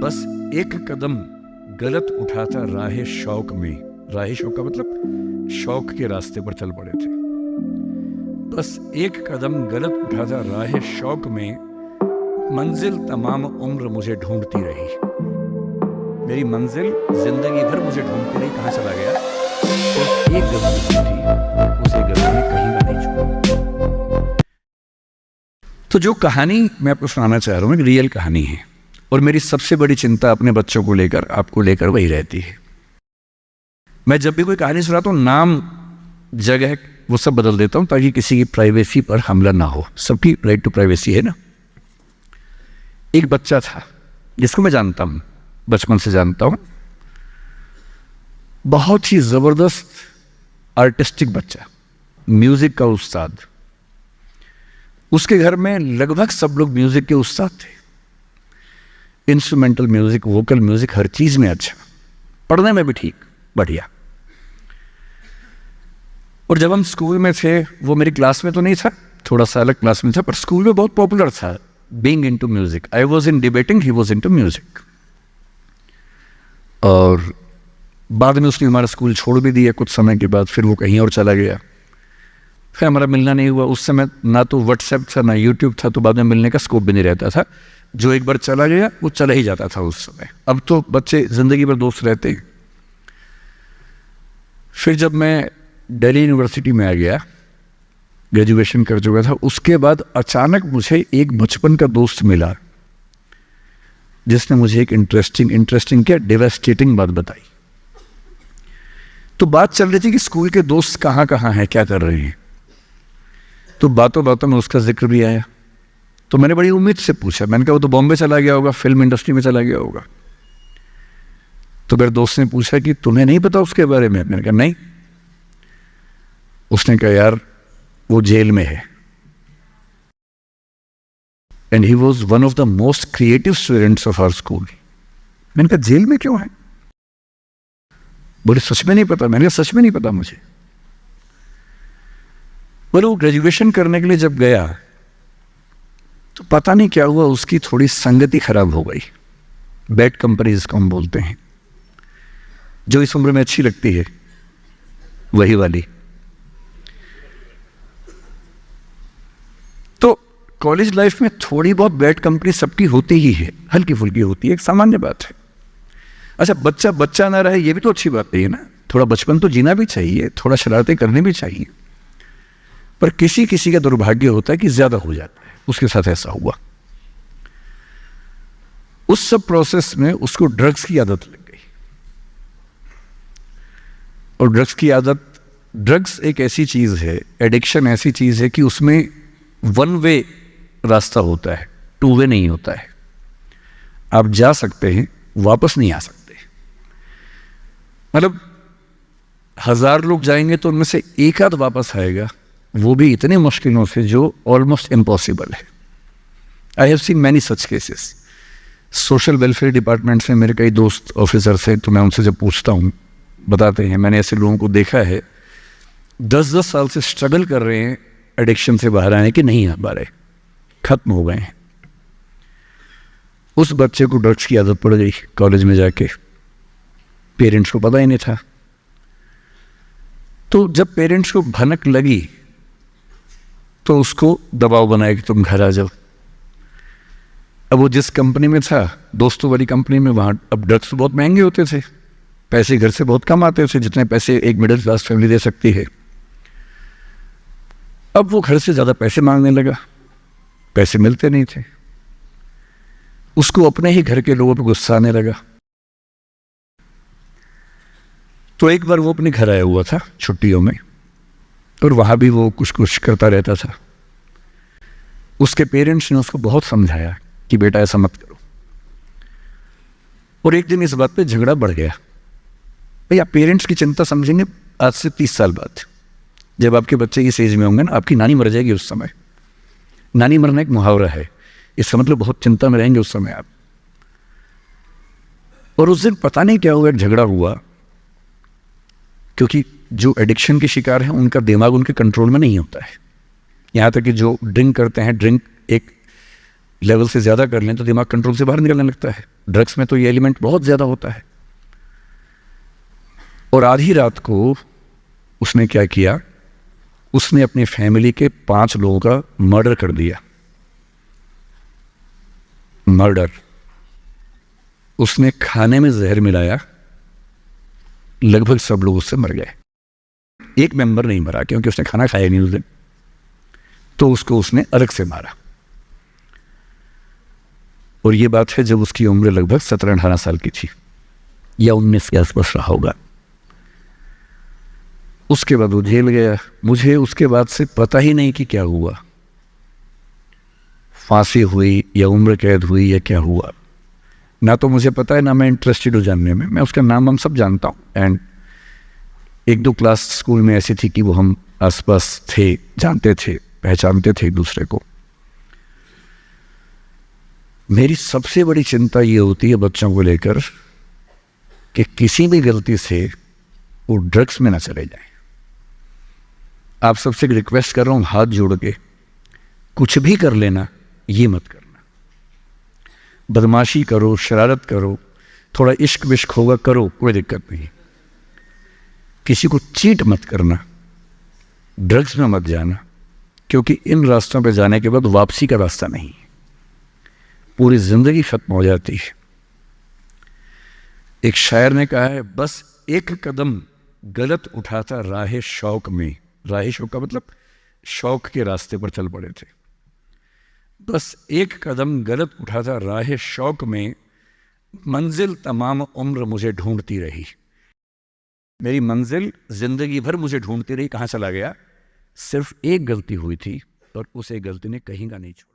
बस एक कदम गलत उठाता राह शौक में, राह शौक का मतलब शौक के रास्ते पर चल पड़े थे। बस एक कदम गलत उठाता राह शौक में, मंजिल तमाम उम्र मुझे ढूंढती रही। मेरी मंजिल जिंदगी भर मुझे ढूंढती रही, कहाँ चला गया। तो एक गलती थी, उसे गलती में कहीं ना नहीं छूटा। तो जो कहानी मैं आपको सुनाना चाह रहा हूँ एक रियल कहानी है, और मेरी सबसे बड़ी चिंता अपने बच्चों को लेकर, आपको लेकर वही रहती है। मैं जब भी कोई कहानी सुनाता हूँ, नाम, जगह, वो सब बदल देता हूँ ताकि किसी की प्राइवेसी पर हमला ना हो। सबकी राइट टू प्राइवेसी है ना। एक बच्चा था जिसको मैं जानता हूँ, बचपन से जानता हूँ, बहुत ही जबरदस्त आर्टिस्टिक बच्चा, म्यूजिक का उस्ताद। उसके घर में लगभग सब लोग म्यूजिक के उस्ताद थे। इंस्ट्रूमेंटल म्यूजिक, वोकल म्यूजिक, हर चीज में अच्छा, पढ़ने में भी ठीक, बढ़िया। और जब हम स्कूल में थे, वो मेरी क्लास में तो नहीं था, थोड़ा सा अलग क्लास में था, पर स्कूल में बहुत पॉपुलर था being into music. I was in debating, he was into music. और बाद में उसने हमारा स्कूल छोड़ भी दिया कुछ समय के बाद, फिर वो कहीं और चला गया, फिर हमारा मिलना नहीं हुआ। उस समय ना तो व्हाट्सएप था ना यूट्यूब था, तो बाद में मिलने का स्कोप भी नहीं रहता था। जो एक बार चला गया वो चला ही जाता था उस समय। अब तो बच्चे जिंदगी भर दोस्त रहते हैं। फिर जब मैं दिल्ली यूनिवर्सिटी में आ गया, ग्रेजुएशन कर चुका था, उसके बाद अचानक मुझे एक बचपन का दोस्त मिला जिसने मुझे एक इंटरेस्टिंग क्या, डेवास्टेटिंग बात बताई। तो बात चल रही थी कि स्कूल के दोस्त कहाँ कहाँ हैं, क्या कर रहे हैं। तो बातों बातों में उसका जिक्र भी आया। तो मैंने बड़ी उम्मीद से पूछा, मैंने कहा वो तो बॉम्बे चला गया होगा, फिल्म इंडस्ट्री में चला गया होगा। तो मेरे दोस्त ने पूछा कि तुम्हें नहीं पता उसके बारे में। मैंने कहा नहीं। उसने कहा यार वो जेल में है, and he was one of the most creative students of our school. मैंने कहा जेल में क्यों है। बोले सच में नहीं पता। मैंने कहा सच में नहीं पता मुझे। बोले वो ग्रेजुएशन करने के लिए जब गया तो पता नहीं क्या हुआ, उसकी थोड़ी संगति खराब हो गई। बैड कंपनी जिसको हम बोलते हैं, जो इस उम्र में अच्छी लगती है, वही वाली। तो कॉलेज लाइफ में थोड़ी बहुत बैड कंपनी सबकी होती ही है, हल्की फुल्की होती है, एक सामान्य बात है। अच्छा, बच्चा बच्चा ना रहे ये भी तो अच्छी बात नहीं है ना। थोड़ा बचपन तो जीना भी चाहिए, थोड़ा शरारतें करनी भी चाहिए। पर किसी किसी का दुर्भाग्य होता है कि ज्यादा हो जाता है। उसके साथ ऐसा हुआ। उस सब प्रोसेस में उसको ड्रग्स की आदत लग गई। और ड्रग्स की आदत, ड्रग्स एक ऐसी चीज है, एडिक्शन ऐसी चीज है कि उसमें वन वे रास्ता होता है, टू वे नहीं होता है। आप जा सकते हैं, वापस नहीं आ सकते। मतलब 1000 लोग जाएंगे तो उनमें से एक आध वापस आएगा, वो भी इतने मुश्किलों से जो ऑलमोस्ट इम्पॉसिबल है। I have seen many such cases. Social welfare department से मेरे कई दोस्त ऑफिसर से, तो मैं उनसे जब पूछता हूँ बताते हैं, मैंने ऐसे लोगों को देखा है 10-10 साल से स्ट्रगल कर रहे हैं एडिक्शन से बाहर आने के, नहीं आ पा रहे, खत्म हो गए हैं। उस बच्चे को ड्रग्स की आदत पड़ गई कॉलेज में जाके, पेरेंट्स को पता ही नहीं था। तो जब पेरेंट्स को भनक लगी तो उसको दबाव बनाया कि तुम घर आ जाओ। अब वो जिस कंपनी में था, दोस्तों वाली कंपनी में, वहां अब ड्रग्स तो बहुत महंगे होते थे, पैसे घर से बहुत कम आते थे, जितने पैसे एक मिडिल क्लास फैमिली दे सकती है। अब वो घर से ज्यादा पैसे मांगने लगा, पैसे मिलते नहीं थे। उसको अपने ही घर के लोगों पर गुस्सा आने लगा। तो एक बार वो अपने घर आया हुआ था छुट्टियों में, और वहां भी वो कुछ कुछ करता रहता था। उसके पेरेंट्स ने उसको बहुत समझाया कि बेटा ऐसा मत करो। और एक दिन इस बात पे झगड़ा बढ़ गया। भैया पेरेंट्स की चिंता समझेंगे आज से 30 साल बाद, जब आपके बच्चे इस एज में होंगे ना, आपकी नानी मर जाएगी उस समय। नानी मरना एक मुहावरा है, इसका मतलब बहुत चिंता में रहेंगे उस समय आप। और उस दिन पता नहीं क्या हुआ, एक झगड़ा हुआ, क्योंकि जो एडिक्शन के शिकार हैं उनका दिमाग उनके कंट्रोल में नहीं होता है। यहाँ तक कि जो ड्रिंक करते हैं, ड्रिंक एक लेवल से ज़्यादा कर लें तो दिमाग कंट्रोल से बाहर निकलने लगता है। ड्रग्स में तो ये एलिमेंट बहुत ज़्यादा होता है। और आधी रात को उसने क्या किया, उसने अपनी फैमिली के 5 लोगों का मर्डर कर दिया। मर्डर। उसने खाने में जहर मिलाया, लगभग सब लोग उससे मर गए। एक मेंबर नहीं मरा क्योंकि उसने खाना खाया नहीं उस दिन, तो उसको उसने अलग से मारा। और ये बात है जब उसकी उम्र लगभग 17-18 साल की थी या 19 के आसपास रहा होगा। उसके बाद वो जेल गया। मुझे उसके बाद से पता ही नहीं कि क्या हुआ, फांसी हुई या उम्र कैद हुई या क्या हुआ, ना तो मुझे पता है ना मैं इंटरेस्टेड हूँ जानने में। मैं उसका नाम हम सब जानता हूँ। एंड 1-2 क्लास स्कूल में ऐसी थी कि वो हम आसपास थे, जानते थे, पहचानते थे एक दूसरे को। मेरी सबसे बड़ी चिंता ये होती है बच्चों को लेकर कि किसी भी गलती से वो ड्रग्स में ना चले जाएं। आप सबसे रिक्वेस्ट कर रहा हूँ हाथ जोड़ के, कुछ भी कर लेना, ये मत करना। बदमाशी करो, शरारत करो, थोड़ा इश्क विश्क होगा करो, कोई दिक्कत नहीं। किसी को चीट मत करना, ड्रग्स में मत जाना, क्योंकि इन रास्तों पे जाने के बाद वापसी का रास्ता नहीं है, पूरी जिंदगी खत्म हो जाती है। एक शायर ने कहा है, बस एक कदम गलत उठाता राह शौक में। राह शौक का मतलब शौक के रास्ते पर चल पड़े थे। बस एक कदम गलत उठाता राह शौक में, मंजिल तमाम उम्र मुझे ढूंढती रही। मेरी मंजिल जिंदगी भर मुझे ढूंढती रही, कहाँ चला गया। सिर्फ एक गलती हुई थी और उस एक गलती ने कहीं का नहीं छोड़ा।